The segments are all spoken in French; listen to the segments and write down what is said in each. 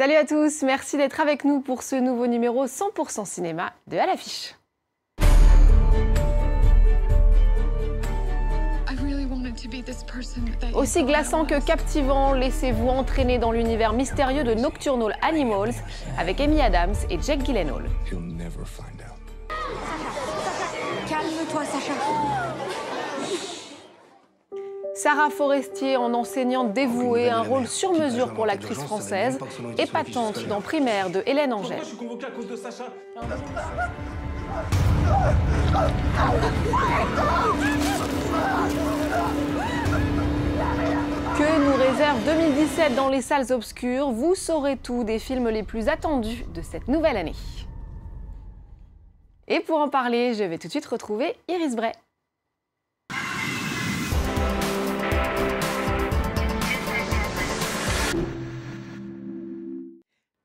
Salut à tous, merci d'être avec nous pour ce nouveau numéro 100% cinéma de À l'affiche. Aussi glaçant que captivant, laissez-vous entraîner dans l'univers mystérieux de Nocturnal Animals avec Amy Adams et Jake Gyllenhaal. Calme-toi, Sacha. Sarah Forestier, en enseignante dévouée, un rôle sur mesure pour l'actrice française, épatante dans Primaire de Hélène Angèle. Je suis convoqué à cause de Sacha. Que nous réserve 2017 dans les salles obscures? Vous saurez tout des films les plus attendus de cette nouvelle année. Et pour en parler, je vais tout de suite retrouver Iris Bray.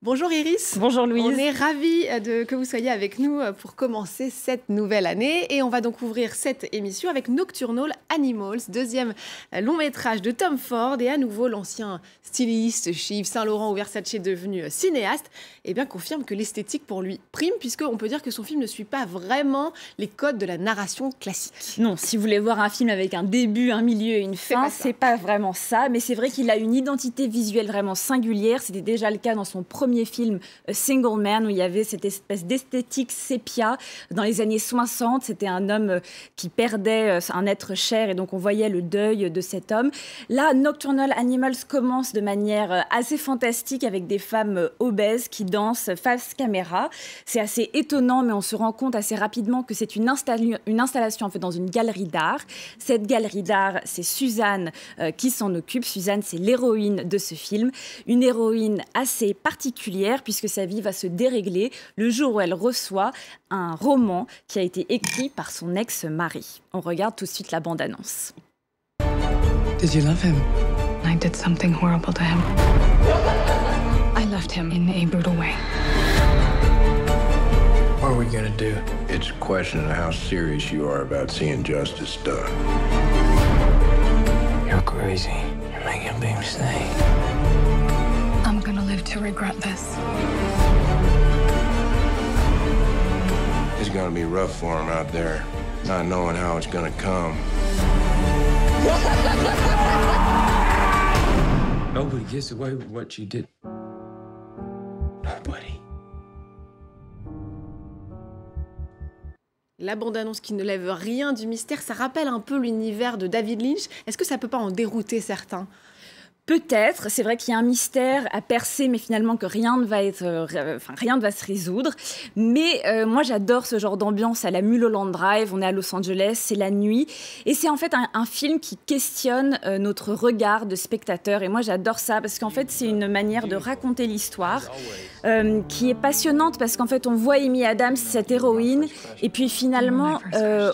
Bonjour Iris. Bonjour Louise. On est ravis que vous soyez avec nous pour commencer cette nouvelle année. Et on va donc ouvrir cette émission avec Nocturnal Animals, deuxième long métrage de Tom Ford. Et à nouveau, l'ancien styliste chez Yves Saint Laurent ou Versace devenu cinéaste, confirme que l'esthétique pour lui prime, puisqu'on peut dire que son film ne suit pas vraiment les codes de la narration classique. Non, si vous voulez voir un film avec un début, un milieu et une fin, c'est pas vraiment ça. Mais c'est vrai qu'il a une identité visuelle vraiment singulière. C'était déjà le cas dans son premier film A Single Man, où il y avait cette espèce d'esthétique sépia. Dans les années 60, c'était un homme qui perdait un être cher, et donc on voyait le deuil de cet homme. Là, Nocturnal Animals commence de manière assez fantastique avec des femmes obèses qui dansent face caméra. C'est assez étonnant, mais on se rend compte assez rapidement que c'est une installation en fait dans une galerie d'art. Cette galerie d'art, c'est Suzanne qui s'en occupe. Suzanne, c'est l'héroïne de ce film. Une héroïne assez particulière, puisque sa vie va se dérégler le jour où elle reçoit un roman qui a été écrit par son ex-mari. On regarde tout de suite la bande-annonce. Did you love him? I did something horrible to him. I left him in a brutal way. What are we gonna do? It's a question of how serious you are about seeing justice done. You're crazy. You're making a big mistake. I'm gonna live to regret this. It's gonna be rough for him out there, not knowing how it's gonna come. Nobody gets away with what you did. Nobody. La bande-annonce qui ne lève rien du mystère, ça rappelle un peu l'univers de David Lynch. Est-ce que ça peut pas en dérouter certains ? Peut-être, c'est vrai qu'il y a un mystère à percer, mais finalement que rien ne va se résoudre. Mais moi, j'adore ce genre d'ambiance à la Mulholland Drive. On est à Los Angeles, c'est la nuit. Et c'est en fait un film qui questionne notre regard de spectateur. Et moi, j'adore ça parce qu'en fait, c'est une manière de raconter l'histoire qui est passionnante parce qu'en fait, on voit Amy Adams, cette héroïne, et puis finalement,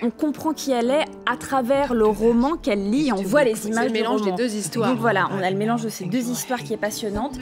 on comprend qui elle est à travers le roman qu'elle lit. On voit les images du roman. C'est le mélange des deux histoires. Donc voilà, on a le mélange de ces deux histoires qui est passionnante.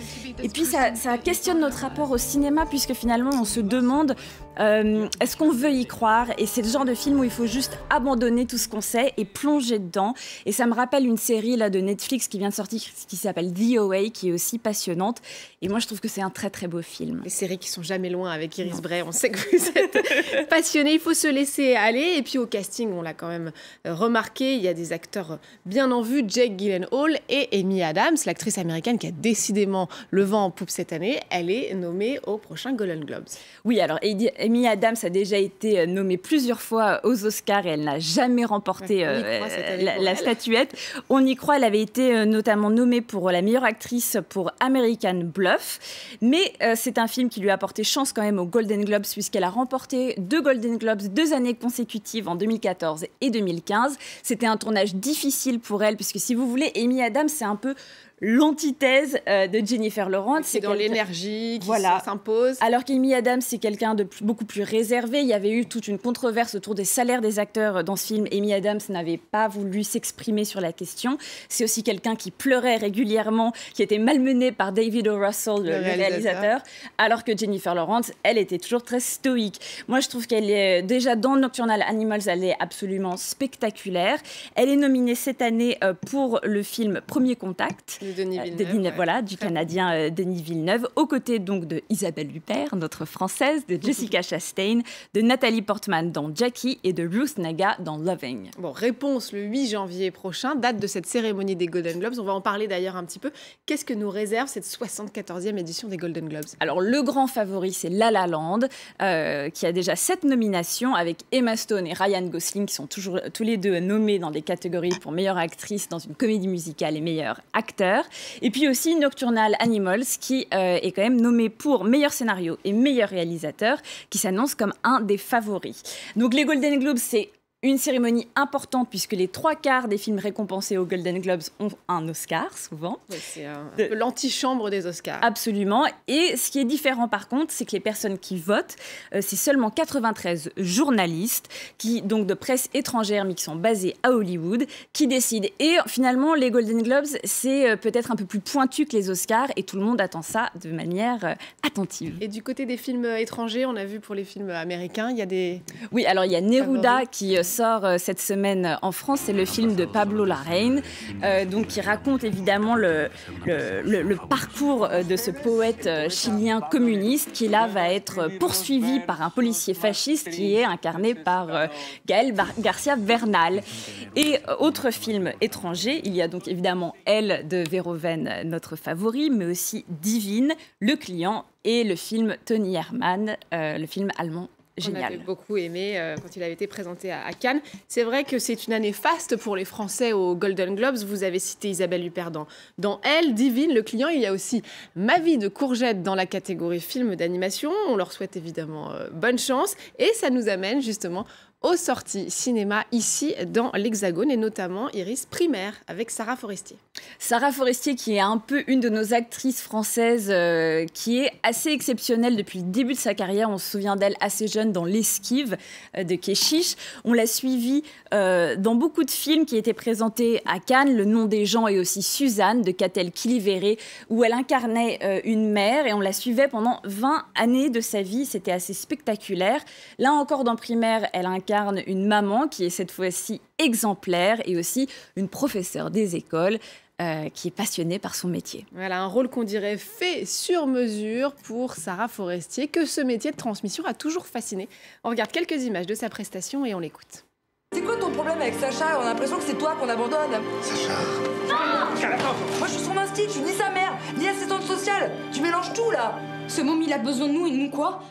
Et puis ça questionne notre rapport au cinéma, puisque finalement on se demande est-ce qu'on veut y croire? Et c'est le genre de film où il faut juste abandonner tout ce qu'on sait et plonger dedans. Et ça me rappelle une série là, de Netflix qui vient de sortir, qui s'appelle The OA, qui est aussi passionnante. Et moi je trouve que c'est un très très beau film. Les séries qui sont jamais loin avec Iris Bray, on sait que vous êtes passionnés, il faut se laisser aller. Et puis au casting, on l'a quand même remarqué, il y a des acteurs bien en vue, Jake Gyllenhaal et Amy Adams, l'actrice américaine qui a décidément le vent en poupe cette année. Elle est nommée au prochain Golden Globes. Oui, alors Amy Adams a déjà été nommée plusieurs fois aux Oscars et elle n'a jamais remporté la statuette. On y croit, elle avait été notamment nommée pour la meilleure actrice pour American Bluff. Mais c'est un film qui lui a porté chance quand même aux Golden Globes, puisqu'elle a remporté 2 Golden Globes 2 années consécutives en 2014 et 2015. C'était un tournage difficile pour elle, puisque si vous voulez, Amy Adams, c'est un peu l'antithèse de Jennifer Lawrence. C'est dans l'énergie qui s'impose. Alors qu'Amy Adams, c'est quelqu'un de beaucoup plus réservé. Il y avait eu toute une controverse autour des salaires des acteurs dans ce film. Amy Adams n'avait pas voulu s'exprimer sur la question. C'est aussi quelqu'un qui pleurait régulièrement, qui était malmené par David O. Russell, le réalisateur. Alors que Jennifer Lawrence, elle était toujours très stoïque. Moi, je trouve qu'elle est déjà dans Nocturnal Animals, elle est absolument spectaculaire. Elle est nominée cette année pour le film Premier Contact. de Denis Villeneuve, voilà, du Canadien Denis Villeneuve, aux côtés donc de Isabelle Huppert, notre Française, de Jessica Chastain, de Nathalie Portman dans Jackie et de Ruth Negga dans Loving. Bon, réponse le 8 janvier prochain, date de cette cérémonie des Golden Globes. On va en parler d'ailleurs un petit peu. Qu'est-ce que nous réserve cette 74e édition des Golden Globes? Alors, le grand favori, c'est La La Land, qui a déjà 7 nominations avec Emma Stone et Ryan Gosling, qui sont toujours tous les deux nommés dans des catégories pour meilleure actrice dans une comédie musicale et meilleur acteur. Et puis aussi Nocturnal Animals, qui est quand même nommé pour meilleur scénario et meilleur réalisateur, qui s'annonce comme un des favoris. Donc les Golden Globes, c'est une cérémonie importante puisque les 3/4 des films récompensés aux Golden Globes ont un Oscar, souvent. Oui, c'est un peu l'antichambre des Oscars. Absolument. Et ce qui est différent par contre, c'est que les personnes qui votent, c'est seulement 93 journalistes, donc de presse étrangère mais qui sont basés à Hollywood, qui décident. Et finalement, les Golden Globes, c'est peut-être un peu plus pointu que les Oscars et tout le monde attend ça de manière attentive. Et du côté des films étrangers, on a vu pour les films américains, il y a des... Oui, alors il y a Neruda qui sort cette semaine en France, c'est le film de Pablo Larraín, donc qui raconte évidemment le parcours de ce poète chilien communiste qui là va être poursuivi par un policier fasciste qui est incarné par Gaël Garcia Bernal. Et autre film étranger, il y a donc évidemment Elle de Verhoeven, notre favori, mais aussi Divine, Le Client et le film Tony Herman, le film allemand. Génial. On avait beaucoup aimé quand il avait été présenté à Cannes. C'est vrai que c'est une année faste pour les Français aux Golden Globes. Vous avez cité Isabelle Huppert dans Elle, Divine, Le Client. Il y a aussi Ma vie de courgette dans la catégorie film d'animation. On leur souhaite évidemment bonne chance. Et ça nous amène justement aux sorties cinéma ici dans l'Hexagone et notamment Iris Primaire avec Sarah Forestier. Sarah Forestier qui est un peu une de nos actrices françaises qui est assez exceptionnelle depuis le début de sa carrière. On se souvient d'elle assez jeune dans L'Esquive de Keshish. On l'a suivie dans beaucoup de films qui étaient présentés à Cannes, Le nom des gens et aussi Suzanne de Catel Kiliveré où elle incarnait une mère et on la suivait pendant 20 années de sa vie. C'était assez spectaculaire. Là encore dans Primaire, elle incarne une maman qui est cette fois-ci exemplaire et aussi une professeure des écoles qui est passionnée par son métier. Voilà, un rôle qu'on dirait fait sur mesure pour Sarah Forestier, que ce métier de transmission a toujours fasciné. On regarde quelques images de sa prestation et on l'écoute. C'est quoi ton problème avec Sacha? On a l'impression que c'est toi qu'on abandonne. Sacha. Non! Moi je suis son instit, je suis ni sa mère, ni assistante sociale. Tu mélanges tout là. Ce môme il a besoin de nous et nous quoi?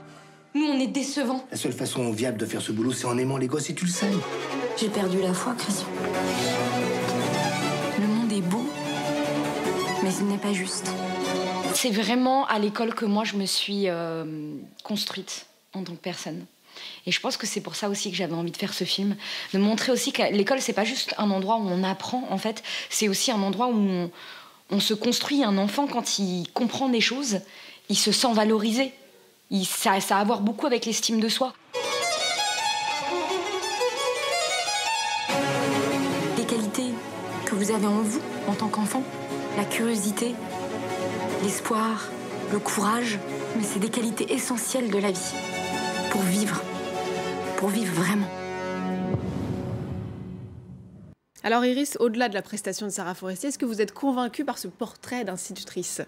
Nous, on est décevants. La seule façon viable de faire ce boulot, c'est en aimant les gosses et tu le sais. J'ai perdu la foi, Christian. Le monde est beau, mais il n'est pas juste. C'est vraiment à l'école que moi, je me suis construite en tant que personne. Et je pense que c'est pour ça aussi que j'avais envie de faire ce film. De montrer aussi que l'école, c'est pas juste un endroit où on apprend, en fait. C'est aussi un endroit où on se construit. Un enfant, quand il comprend des choses, il se sent valorisé. Ça a à voir beaucoup avec l'estime de soi. Les qualités que vous avez en vous, en tant qu'enfant, la curiosité, l'espoir, le courage, mais c'est des qualités essentielles de la vie. Pour vivre vraiment. Alors Iris, au-delà de la prestation de Sarah Forestier, est-ce que vous êtes convaincue par ce portrait d'institutrice ?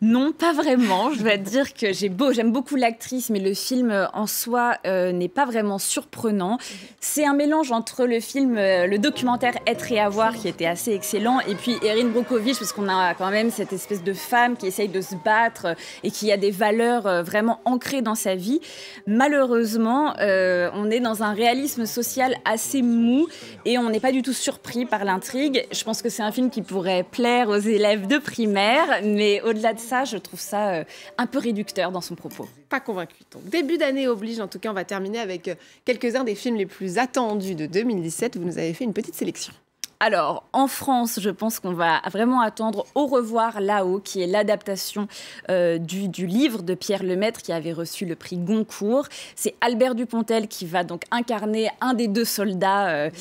Non, pas vraiment. Je dois dire que j'aime beaucoup l'actrice, mais le film en soi n'est pas vraiment surprenant. C'est un mélange entre le film, le documentaire Être et avoir, qui était assez excellent, et puis Erin Brockovich, parce qu'on a quand même cette espèce de femme qui essaye de se battre et qui a des valeurs vraiment ancrées dans sa vie. Malheureusement, on est dans un réalisme social assez mou et on n'est pas du tout surpris par l'intrigue. Je pense que c'est un film qui pourrait plaire aux élèves de primaire, mais au-delà de ça, je trouve ça un peu réducteur dans son propos. Pas convaincu. Donc, début d'année oblige. En tout cas, on va terminer avec quelques-uns des films les plus attendus de 2017. Vous nous avez fait une petite sélection. Alors, en France, je pense qu'on va vraiment attendre Au revoir là-haut, qui est l'adaptation du livre de Pierre Lemaitre, qui avait reçu le prix Goncourt. C'est Albert Dupontel qui va donc incarner un des deux soldats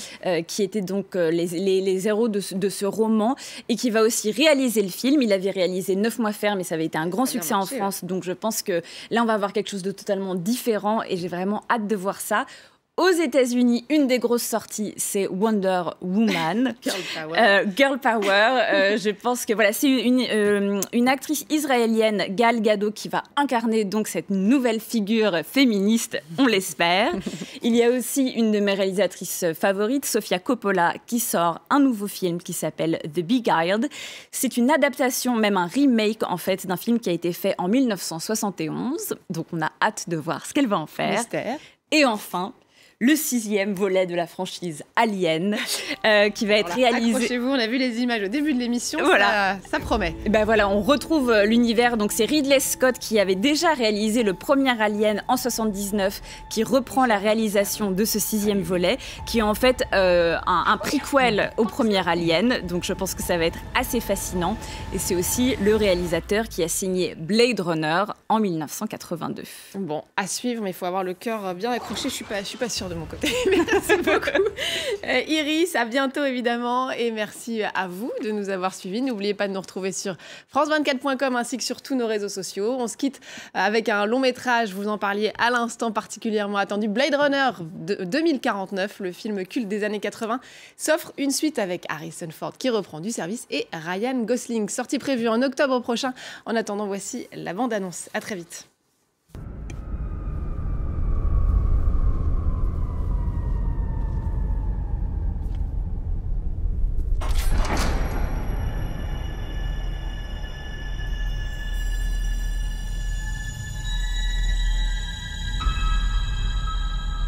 qui étaient donc les héros de ce roman, et qui va aussi réaliser le film. Il avait réalisé 9 mois ferme, et ça avait été un grand succès en France. Donc, je pense que là, on va avoir quelque chose de totalement différent, et j'ai vraiment hâte de voir ça. Aux États-Unis, une des grosses sorties, c'est Wonder Woman. Girl Power. Girl Power. Je pense que voilà, c'est une actrice israélienne, Gal Gadot, qui va incarner donc cette nouvelle figure féministe, on l'espère. Il y a aussi une de mes réalisatrices favorites, Sofia Coppola, qui sort un nouveau film qui s'appelle The Beguiled. C'est une adaptation, même un remake en fait, d'un film qui a été fait en 1971. Donc on a hâte de voir ce qu'elle va en faire. Mystère. Et enfin, le 6e volet de la franchise Alien, qui va être réalisé... Accrochez-vous, on a vu les images au début de l'émission, voilà. Ça promet. Et ben voilà, on retrouve l'univers, donc c'est Ridley Scott qui avait déjà réalisé le premier Alien en 79, qui reprend la réalisation de ce 6e volet, qui est en fait un prequel au premier Alien, donc je pense que ça va être assez fascinant. Et c'est aussi le réalisateur qui a signé Blade Runner en 1982. Bon, à suivre, mais il faut avoir le cœur bien accroché, je suis pas sûre de mon côté. Merci beaucoup. Iris, à bientôt évidemment et merci à vous de nous avoir suivis. N'oubliez pas de nous retrouver sur france24.com ainsi que sur tous nos réseaux sociaux. On se quitte avec un long métrage, vous en parliez à l'instant particulièrement attendu, Blade Runner 2049, le film culte des années 80, s'offre une suite avec Harrison Ford qui reprend du service et Ryan Gosling, sortie prévue en octobre prochain. En attendant, voici la bande-annonce. À très vite.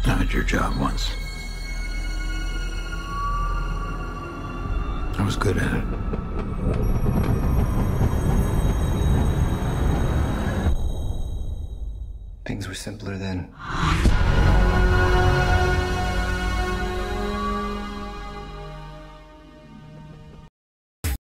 I had your job once. I was good at it. Things were simpler then.